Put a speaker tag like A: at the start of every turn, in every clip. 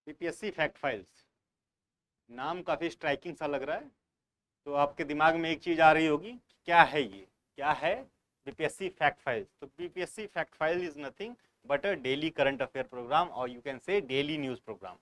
A: BPSC fact files, नाम काफ़ी striking सा लग रहा है, तो आपके दिमाग में एक चीज़ आ रही होगी, क्या है ये, क्या है बीपीएससी फैक्ट फाइल्स। तो BPSC fact file is nothing but a daily current affair program और you can say daily news program.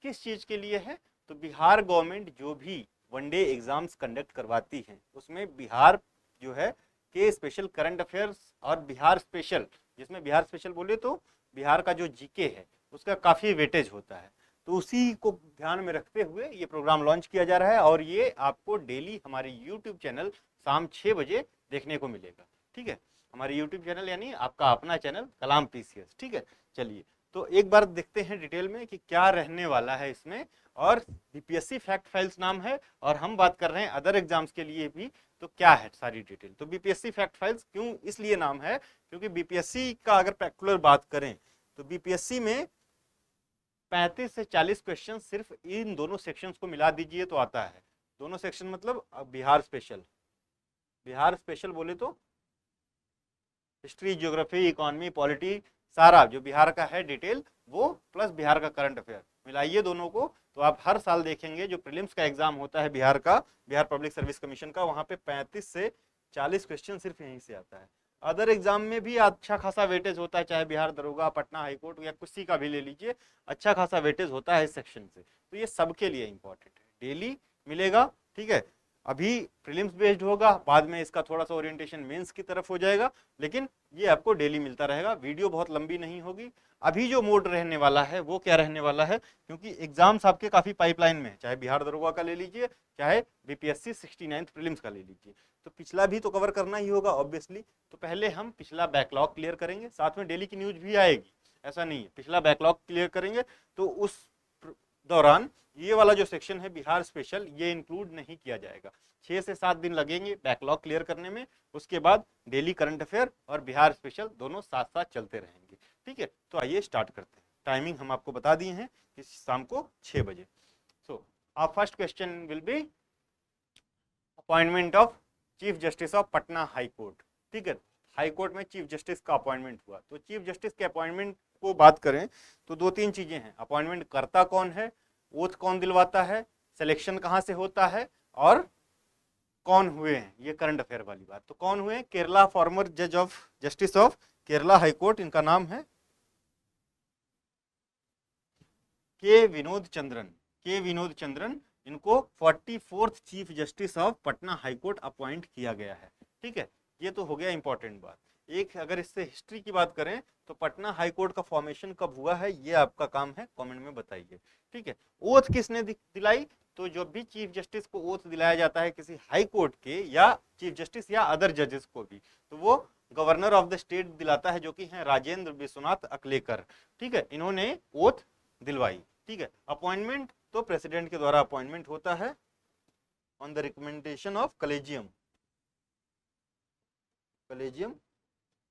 A: किस चीज़ के लिए है? तो बिहार गवर्नमेंट जो भी वनडे एग्जाम्स कंडक्ट करवाती है उसमें बिहार जो है के स्पेशल करंट अफेयर्स और बिहार स्पेशल, जिसमें बिहार स्पेशल बोले तो बिहार का जो जीके है उसका काफ़ी वेटेज होता है, तो उसी को ध्यान में रखते हुए ये प्रोग्राम लॉन्च किया जा रहा है और ये आपको डेली हमारे यूट्यूब चैनल शाम 6 बजे देखने को मिलेगा। ठीक है, हमारे यूट्यूब चैनल यानी आपका अपना चैनल कलाम पीसीएस। ठीक है, चलिए तो एक बार देखते हैं डिटेल में कि क्या रहने वाला है इसमें। और बीपीएससी फैक्ट फाइल्स नाम है और हम बात कर रहे हैं अदर एग्जाम्स के लिए भी, तो क्या है सारी डिटेल। तो बीपीएससी फैक्ट फाइल्स क्यों इसलिए नाम है, क्योंकि बीपीएससी का अगर पर्टिकुलर बात करें तो बीपीएससी में 35 से 40 क्वेश्चन सिर्फ इन दोनों सेक्शंस को मिला दीजिए तो आता है। दोनों सेक्शन मतलब बिहार स्पेशल, बिहार स्पेशल बोले तो हिस्ट्री, ज्योग्राफी, इकोनॉमी, पॉलिटी, सारा जो बिहार का है डिटेल वो, प्लस बिहार का करंट अफेयर मिलाइए दोनों को, तो आप हर साल देखेंगे जो प्रीलिम्स का एग्जाम होता है बिहार का, बिहार पब्लिक सर्विस कमीशन का, वहां पे 35 से 40 क्वेश्चन सिर्फ यहीं से आता है। अदर एग्जाम में भी अच्छा खासा वेटेज होता है, चाहे बिहार दरोगा, पटना हाईकोर्ट या किसी का भी ले लीजिए, अच्छा खासा वेटेज होता है इस सेक्शन से। तो ये सबके लिए इंपॉर्टेंट है, डेली मिलेगा। ठीक है, अभी प्रीलिम्स बेस्ड होगा, बाद में इसका थोड़ा सा ओरिएंटेशन मेंस की तरफ हो जाएगा, लेकिन ये आपको डेली मिलता रहेगा। वीडियो बहुत लंबी नहीं होगी। अभी जो मोड रहने वाला है वो क्या रहने वाला है, क्योंकि एग्जाम्स आपके काफी पाइपलाइन में है, चाहे बिहार दरोगा का ले लीजिए, चाहे बीपीएससी 69th प्रीलिम्स का ले लीजिए, तो पिछला भी तो कवर करना ही होगा ऑब्वियसली। तो पहले हम पिछला बैकलॉग क्लियर करेंगे, साथ में डेली की न्यूज भी आएगी, ऐसा नहीं है, पिछला बैकलॉग क्लियर करेंगे। तो उस दौरान ये वाला जो सेक्शन है बिहार स्पेशल, ये इंक्लूड नहीं किया जाएगा। 6 से 7 दिन लगेंगे बैकलॉग क्लियर करने में, उसके बाद डेली करंट अफेयर और बिहार स्पेशल दोनों साथ साथ चलते रहेंगे। ठीक है, तो आइए स्टार्ट करते हैं। टाइमिंग हम आपको बता दिए हैं कि शाम को 6 बजे। सो our first question will be appointment of chief justice of Patna high court. ठीक है, हाई कोर्ट में चीफ जस्टिस का अपॉइंटमेंट हुआ, तो चीफ जस्टिस के अपॉइंटमेंट को बात करें तो 2-3 चीजें हैं। अपॉइंटमेंट करता कौन है, ओथ कौन दिलवाता है, सिलेक्शन कहाँ से होता है, और कौन हुए हैं, ये करंट अफेयर वाली बात। तो कौन हुए? केरला फॉर्मर जज of justice of Kerala high court, इनका नाम है के विनोद चंद्रन। के विनोद चंद्रन, इनको 44th chief justice of Patna high court appoint किया गया है। ठीक है, ये तो हो गया इंपॉर्टेंट बात। एक अगर इससे हिस्ट्री की बात करें तो पटना हाई कोर्ट का फॉर्मेशन कब हुआ है, ये आपका काम है कमेंट में बताइए। ठीक है, ओथ किसने दिलाई? तो जब भी चीफ जस्टिस को ओथ दिलाया जाता है किसी हाई कोर्ट के या चीफ जस्टिस या अदर जजेस को भी, तो वो गवर्नर ऑफ द स्टेट दिलाता है, जो कि है राजेंद्र विश्वनाथ अकलेकर। ठीक है, इन्होंने ओथ दिलवाई। ठीक है, अपॉइंटमेंट तो प्रेसिडेंट के द्वारा अपॉइंटमेंट होता है on the recommendation of collegium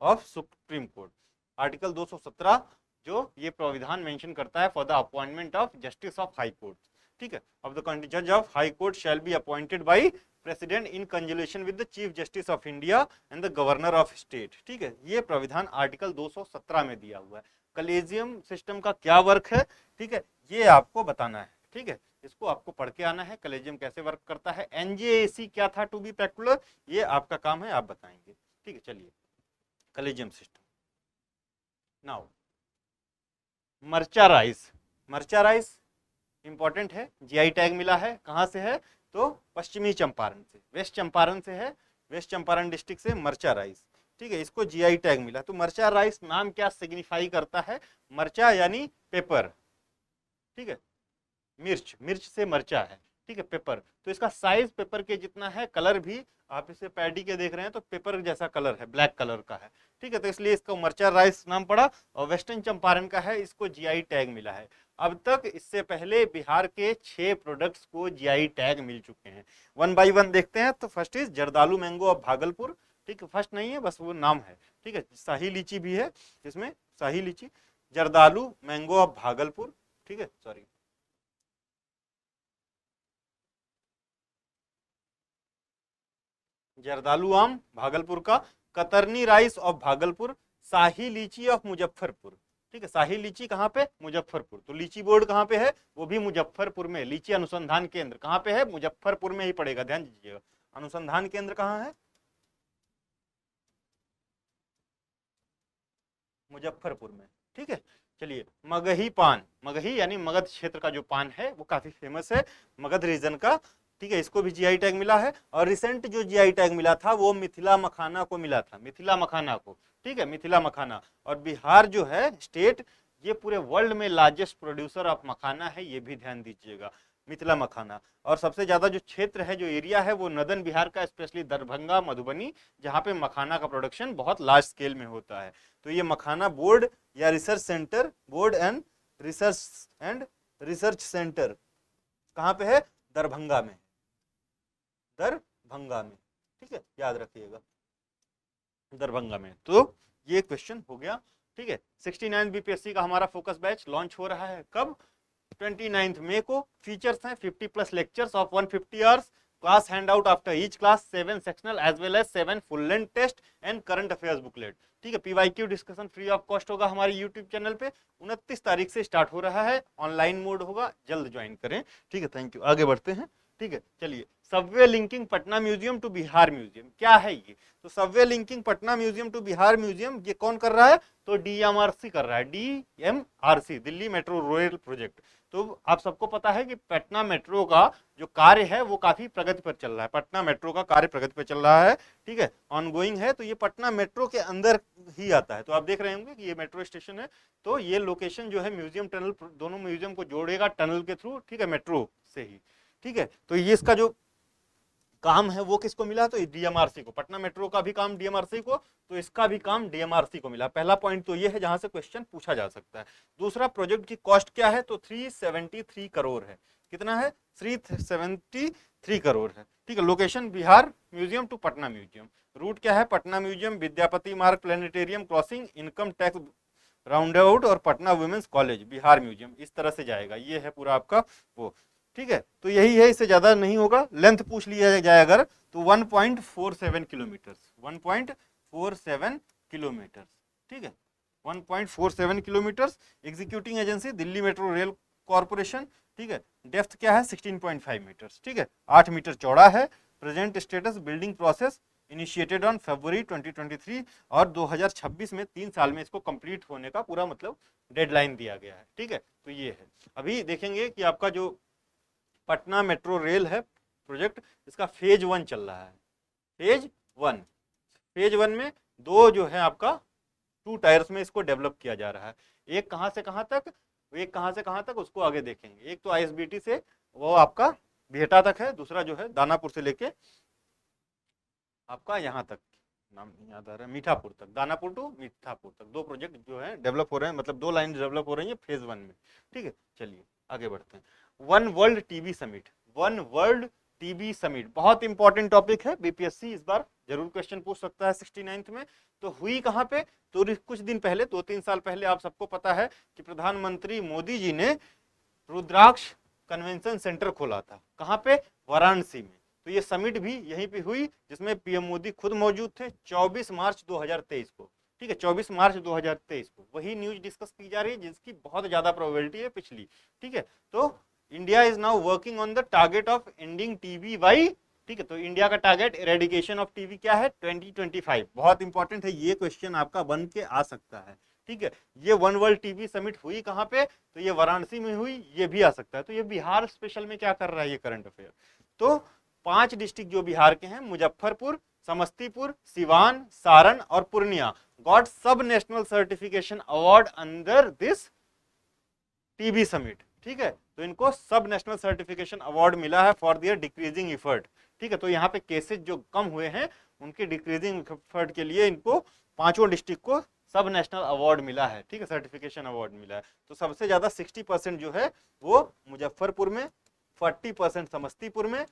A: of supreme court. Article 217 जो ये प्राविधान मेंशन करता है for the appointment of justice of high court. ठीक है, ऑफ द जज of high court shall be appointed by president in consultation with the chief justice of India and the governor of state. ठीक है, ये प्राविधान article 217 में दिया हुआ है। कलेजियम सिस्टम का क्या वर्क है, ठीक है, ये आपको बताना है। ठीक है, इसको आपको पढ़ के आना है, कलेजियम कैसे वर्क करता है। एनजेएसी क्या था टू बी पर्टिकुलर, ये आपका काम है, आप बताएंगे। ठीक है, चलिए कलेजियम सिस्टम। नाउ मर्चा राइस, मर्चा राइस इंपॉर्टेंट है, जीआई टैग मिला है, कहां से है? तो पश्चिमी चंपारण से, वेस्ट चंपारण से है, वेस्ट चंपारण डिस्ट्रिक्ट से मर्चा राइस। ठीक है, इसको जीआई टैग मिला। तो मर्चा राइस नाम क्या सिग्निफाई करता है? मर्चा यानी पेपर। ठीक है, मिर्च, मिर्च से मर्चा है। ठीक है, पेपर, तो इसका साइज पेपर के जितना है, कलर भी आप इसे पैडी के देख रहे हैं तो पेपर जैसा कलर है, ब्लैक कलर का है। ठीक है, तो इसलिए इसको मर्चा राइस नाम पड़ा और वेस्टर्न चंपारण का है, इसको जीआई टैग मिला है। अब तक इससे पहले बिहार के 6 प्रोडक्ट्स को जीआई टैग मिल चुके हैं। 1 बाय 1 देखते हैं। तो first is Jardalu mango of Bhagalpur. ठीक है, फर्स्ट नहीं है, बस वो नाम है। ठीक है, शाही लीची भी है इसमें, शाही लीची, जर्दालू मैंगो ऑफ भागलपुर। ठीक है, सॉरी, जर्दालू आम भागलपुर का, कतरनी राइस ऑफ भागलपुर, शाही लीची ऑफ मुजफ्फरपुर। ठीक है, शाही लीची कहाँ पे, मुजफ्फरपुर। तो लीची बोर्ड कहाँ पे है, वो भी मुजफ्फरपुर में। लीची अनुसंधान केंद्र कहाँ पे है, मुजफ्फरपुर में ही पड़ेगा, ध्यान दीजिएगा। अनुसंधान केंद्र कहाँ है, मुजफ्फरपुर में। ठीक है, चलिए मगही पान, मगही यानी मगध क्षेत्र का जो पान है वो काफी फेमस है, मगध रीजन का। ठीक है, इसको भी जीआई टैग मिला है। और रिसेंट जो जीआई टैग मिला था वो मिथिला मखाना को मिला था, मिथिला मखाना को। ठीक है, मिथिला मखाना। और बिहार जो है स्टेट, ये पूरे वर्ल्ड में लार्जेस्ट प्रोड्यूसर ऑफ मखाना है, ये भी ध्यान दीजिएगा, मिथिला मखाना। और सबसे ज्यादा जो क्षेत्र है, जो एरिया है, वो नदन बिहार का, स्पेशली दरभंगा, मधुबनी, जहाँ पे मखाना का प्रोडक्शन बहुत लार्ज स्केल में होता है। तो ये मखाना बोर्ड या research centre, board and research centre कहाँ पे है, दरभंगा में, दरभंगा में। ठीक है, याद रखिएगा, दरभंगा में। तो ये क्वेश्चन हो गया। ठीक है, 69 बीपीएससी का हमारा फोकस बैच लॉन्च हो रहा है कब, 29 मई को। फीचर्स हैं 50+ lectures of 150 hours, class hand out after each class, 7 sectional as well as 7 full length test and current affairs booklet. ठीक है, PYQ discussion free of cost होगा हमारे यूट्यूब चैनल पे। 29 तारीख से स्टार्ट हो रहा है, ऑनलाइन मोड होगा, जल्द ज्वाइन करें। ठीक है, थैंक यू, आगे बढ़ते हैं। ठीक है, चलिए, subway linking Patna museum to Bihar museum, क्या है ये। तो subway linking Patna museum to Bihar museum, ये कौन कर रहा है, तो डीएमआरसी कर रहा है, DMRC, Delhi metro rail project. तो आप सबको पता है कि पटना मेट्रो का जो कार्य है वो काफी प्रगति पर चल रहा है, पटना मेट्रो का कार्य प्रगति पर चल रहा है। ठीक है, ऑनगोइंग है। तो ये पटना मेट्रो के अंदर ही आता है। तो आप देख रहे होंगे कि ये मेट्रो स्टेशन है। तो ये लोकेशन जो है म्यूजियम टनल, दोनों म्यूजियम को जोड़ेगा टनल के थ्रू। ठीक है, मेट्रो से ही। ठीक है, तो ये इसका जो काम है वो किसको मिला, तो डीएमआरसी को। पटना मेट्रो का भी काम डीएमआरसी को, तो इसका भी काम डीएमआरसी को मिला। पहला पॉइंट तो ये है जहां से क्वेश्चन पूछा जा सकता है। दूसरा, प्रोजेक्ट की कॉस्ट क्या है, तो 373 करोड़ है। कितना है, 373 करोड़ है। ठीक है, location Bihar museum to Patna museum. Route क्या है, Patna museum, Vidyapati Marg, planetarium crossing, income tax round out और Patna women's college, Bihar museum, इस तरह से जाएगा। ये है पूरा आपका वो। ठीक है, तो यही है, इससे ज्यादा नहीं होगा। लेंथ पूछ लिया जाए अगर, तो 1.47 किलोमीटर, 1.47 किलोमीटर। ठीक है, 1.47 kilometre. Executing agency Delhi metro rail corporation. ठीक है, डेप्थ क्या है, 16.5 मीटर। ठीक है, 8 मीटर चौड़ा है। Present status, building process initiated on फरवरी 2023, और 2026 में 3 साल में इसको कंप्लीट होने का पूरा मतलब डेडलाइन दिया गया है। ठीक है, तो ये है। अभी देखेंगे कि आपका जो पटना मेट्रो रेल है प्रोजेक्ट, इसका फेज 1 चल रहा है। फेज 1 में दो जो है आपका 2 टायर्स में इसको डेवलप किया जा रहा है। एक कहां से कहां तक, एक कहां से कहां तक, उसको आगे देखेंगे। एक तो आईएसबीटी से वो आपका बिहटा तक है, दूसरा जो है दानापुर से लेके आपका यहाँ तक, नाम नहीं याद आ रहा है, मीठापुर तक, दानापुर टू मीठापुर तक। 2 प्रोजेक्ट जो है डेवलप हो रहे हैं, मतलब 2 लाइन डेवलप हो रही है फेज 1 में। ठीक है, चलिए आगे बढ़ते हैं। One world TB summit, one world TB summit बहुत इंपॉर्टेंट टॉपिक है। बीपीएससी इस बार जरूर क्वेश्चन पूछ सकता है 69th में। तो हुई कहां पे, तो कुछ दिन पहले, 2-3 साल पहले, आप सबको पता है कि प्रधानमंत्री मोदी जी ने रुद्राक्ष कन्वेंशन सेंटर खोला था। कहां पे, वाराणसी में। तो ये समिट भी यहीं पे हुई, जिसमें पीएम मोदी खुद मौजूद थे, 24 मार्च 2023 को। ठीक है, 24 मार्च 2023 को वही न्यूज डिस्कस की जा रही है जिसकी बहुत ज्यादा प्रोबेबिलिटी है पिछली। ठीक है, तो India is now working on the target of ending TB by. ठीक है, तो इंडिया का टारगेट इरेडिकेशन ऑफ टीबी क्या है, 2025। बहुत इंपॉर्टेंट है, ये क्वेश्चन आपका बन के आ सकता है। ठीक है, ये वन वर्ल्ड टीबी समिट हुई कहां पे, तो ये वाराणसी में हुई, ये भी आ सकता है। तो ये बिहार स्पेशल में क्या कर रहा है, ये करंट अफेयर। तो 5 डिस्ट्रिक्ट जो बिहार के हैं, मुजफ्फरपुर, समस्तीपुर, सिवान, सारण और पूर्णिया, गॉट सब national certification award under this TB summit. ठीक है, तो इनको सब नेशनल सर्टिफिकेशन अवार्ड मिला है फॉर दियर डिक्रीजिंग इफर्ट। ठीक है, तो यहाँ पे केसेस जो कम हुए हैं उनके डिक्रीजिंग इफर्ट के लिए इनको 5 डिस्ट्रिक्ट को सब नेशनल अवार्ड मिला है। ठीक है, सर्टिफिकेशन अवार्ड मिला है। तो सबसे ज्यादा 60% जो है वो मुजफ्फरपुर में, 40% समस्तीपुर में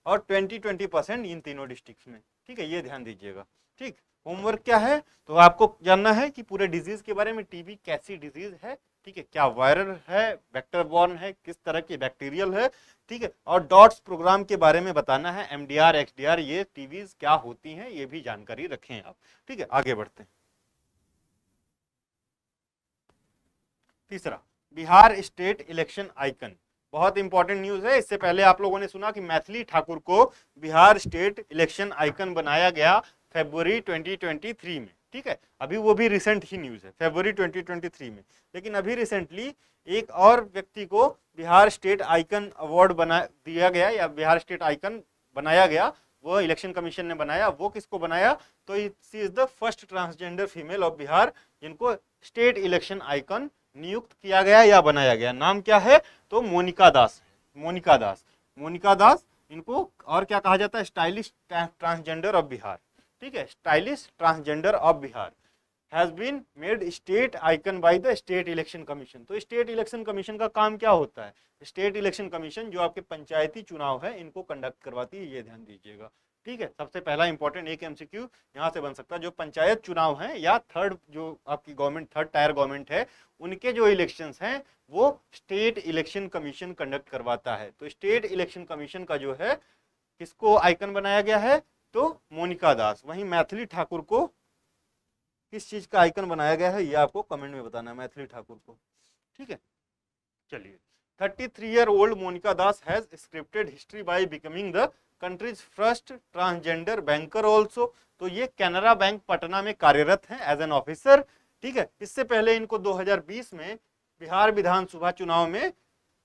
A: और 20% इन तीनों डिस्ट्रिक्ट में। ठीक है, ये ध्यान दीजिएगा। ठीक, होमवर्क क्या है, तो आपको जानना है कि पूरे डिजीज के बारे में, टीबी कैसी डिजीज है। ठीक है, क्या वायरल है, वेक्टर बॉर्न है, किस तरह की बैक्टीरियल है। ठीक है, और डॉट्स प्रोग्राम के बारे में बताना है, एमडीआर, एक्सडीआर, ये टीबीज क्या होती हैं, ये भी जानकारी रखें आप। ठीक है, आगे बढ़ते हैं। तीसरा, बिहार स्टेट इलेक्शन आइकन, बहुत इंपॉर्टेंट न्यूज है। इससे पहले आप लोगों ने सुना कि मैथिली ठाकुर को बिहार स्टेट इलेक्शन आइकन बनाया गया फरवरी 2023 में, ठीक है। अभी वो भी रिसेंट ही न्यूज है, फरवरी 2023 में। लेकिन अभी रिसेंटली एक और व्यक्ति को बिहार स्टेट आइकन अवार्ड बना दिया गया, या बिहार स्टेट आइकन बनाया गया, वो इलेक्शन कमीशन ने बनाया। वो किसको बनाया? तो she is the first transgender female of Bihar जिनको स्टेट इलेक्शन आइकन नियुक्त किया गया या बनाया गया। नाम क्या है? तो मोनिका दास। मोनिका दास, मोनिका दास, इनको और क्या कहा जाता है? स्टाइलिश ट्रांसजेंडर ऑफ बिहार, ठीक है, stylish transgender of Bihar has been made state icon by the state election commission. तो स्टेट इलेक्शन कमीशन का काम क्या होता है? स्टेट इलेक्शन कमीशन जो आपके पंचायती चुनाव है इनको कंडक्ट करवाती है, ये ध्यान दीजिएगा, ठीक है। सबसे पहला इंपॉर्टेंट एक एमसीक्यू यहाँ से बन सकता है, जो पंचायत चुनाव है या थर्ड जो आपकी गवर्नमेंट, थर्ड टायर गवर्नमेंट है, उनके जो इलेक्शंस हैं वो स्टेट इलेक्शन कमीशन कंडक्ट करवाता है। तो स्टेट इलेक्शन कमीशन का जो है किसको आइकन बनाया गया है? तो मोनिका दास। वहीं मैथिली ठाकुर को किस चीज का आइकन बनाया गया है ये आपको कमेंट में बताना है, मैथिली ठाकुर को, ठीक है। चलिए, 33-year-old Monika Das has scripted history by becoming the country's first transgender banker also. तो ये कैनरा बैंक पटना में कार्यरत हैं एज एन ऑफिसर, ठीक है। इससे पहले इनको 2020 में बिहार विधानसभा चुनाव में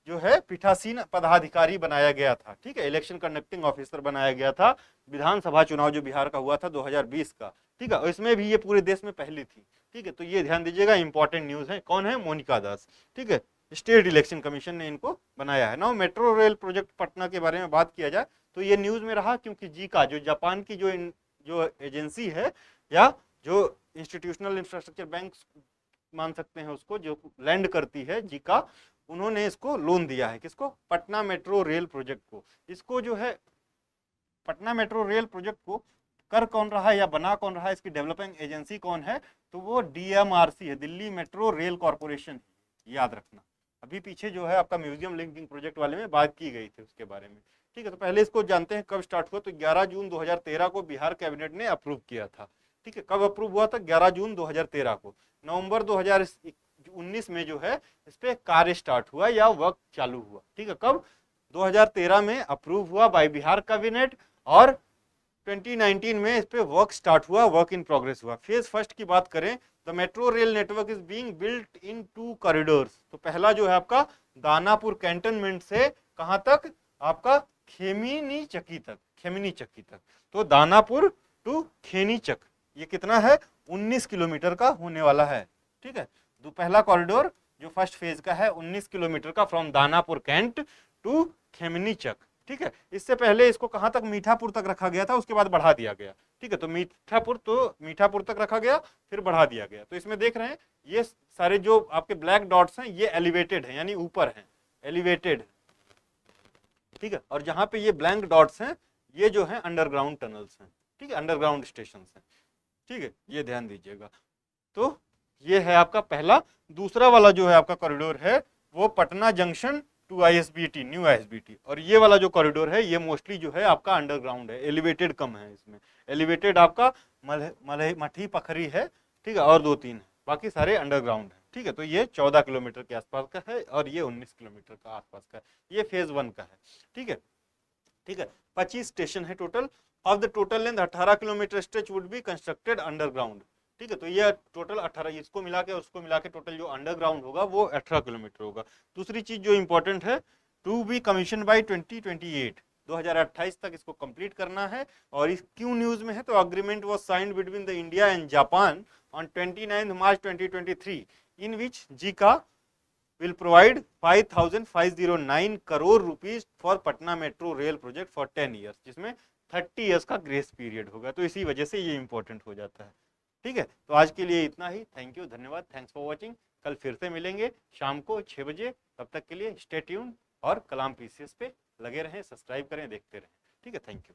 A: जो है पीठासीन पदाधिकारी बनाया गया था, ठीक है, इलेक्शन कंडक्टिंग ऑफिसर बनाया गया था विधानसभा चुनाव जो बिहार का हुआ था 2020 का, ठीक है। इसमें भी ये पूरे देश में पहली थी, ठीक है। तो ये ध्यान दीजिएगा, इंपॉर्टेंट न्यूज है। कौन है? मोनिका दास, ठीक है। स्टेट इलेक्शन कमीशन ने इनको बनाया है। Now metro rail project Patna के बारे में बात किया जाए तो ये न्यूज में रहा क्योंकि जीका जो जापान की जो एजेंसी है या जो इंस्टीट्यूशनल इंफ्रास्ट्रक्चर बैंक मान सकते हैं उसको, जो लैंड करती है जीका, उन्होंने इसको लोन दिया है। किसको? पटना मेट्रो रेल प्रोजेक्ट को। इसको जो है पटना मेट्रो रेल प्रोजेक्ट को कर कौन रहा है या बना कौन रहा है, इसकी डेवलपिंग एजेंसी कौन है? तो वो डीएमआरसी है, दिल्ली मेट्रो रेल कॉर्पोरेशन, याद रखना। अभी पीछे जो है आपका म्यूजियम लिंकिंग प्रोजेक्ट वाले में बात की गई थी उसके बारे में, ठीक है। तो पहले इसको जानते हैं कब स्टार्ट हुआ। तो 11 जून 2013 को बिहार कैबिनेट ने अप्रूव किया था, ठीक है। कब अप्रूव हुआ था? 11 जून 2013 को। नवंबर 2019 में जो है इस पे कार्य स्टार्ट हुआ या वर्क चालू हुआ, ठीक है। कब? 2013 में अप्रूव हुआ बाय बिहार कैबिनेट और 2019 में इस पे वर्क स्टार्ट हुआ, वर्क इन प्रोग्रेस हुआ। फेज फर्स्ट की बात करें, the metro rail network is being built in 2 corridors. तो पहला जो है आपका दानापुर कैंटोनमेंट से कहां तक? आपका खेमिनी चक्की तक, खेमिनी चक्की तक। तो दानापुर टू खेनीचक, ये कितना है? 19 किलोमीटर का होने वाला है, ठीक है। तो पहला कॉरिडोर जो फर्स्ट फेज का है 19 किलोमीटर का, from Danapur cantt to Khemnichak, ठीक है। इससे पहले इसको कहां तक? मीठापुर तक रखा गया था, उसके बाद बढ़ा दिया गया, ठीक है। तो मीठापुर तक रखा गया, फिर बढ़ा दिया गया। तो इसमें देख रहे हैं ये सारे जो आपके ब्लैक डॉट्स हैं ये एलिवेटेड है, यानी ऊपर हैं, एलिवेटेड, ठीक है। और जहां पे ये ब्लैंक डॉट्स हैं ये जो है अंडरग्राउंड टनल्स हैं, ठीक है, अंडरग्राउंड स्टेशन हैं, ठीक है। ये ध्यान दीजिएगा। तो ये है आपका पहला। दूसरा वाला जो है आपका कॉरिडोर है वो Patna junction to ISBT, new ISBT. और ये वाला जो कॉरिडोर है ये मोस्टली जो है आपका अंडरग्राउंड है, एलिवेटेड कम है इसमें। एलिवेटेड आपका मठी पखरी है, ठीक है, और 2-3 है, बाकी सारे अंडरग्राउंड है, ठीक है। तो ये 14 किलोमीटर के आसपास का है और ये 19 किलोमीटर का आसपास का है। ये फेज 1 का है, ठीक है, ठीक है। 25 स्टेशन है total. Of the total length 18 kilometre stretch would be constructed underground, ठीक है। तो ये टोटल 18, इसको मिला के उसको मिला के टोटल जो अंडरग्राउंड होगा वो 18 किलोमीटर होगा। दूसरी चीज जो इंपॉर्टेंट है, टू बी कमीशन बाय 2028, 2028 तक इसको कंप्लीट करना है। और इस क्यों न्यूज में है? तो agreement was signed between the India and Japan on 29 March 2023 in which Zika will provide 5,509 crore rupees for Patna Metro Rail project for 10 years, जिसमें 30 years का ग्रेस पीरियड होगा। तो इसी वजह से ये इंपॉर्टेंट हो जाता है, ठीक है। तो आज के लिए इतना ही। थैंक यू, धन्यवाद, थैंक्स फॉर वॉचिंग। कल फिर से मिलेंगे शाम को 6 बजे। तब तक के लिए स्टे ट्यून्ड और कलाम पीसीएस पे लगे रहें, सब्सक्राइब करें, देखते रहें, ठीक है। Thank you.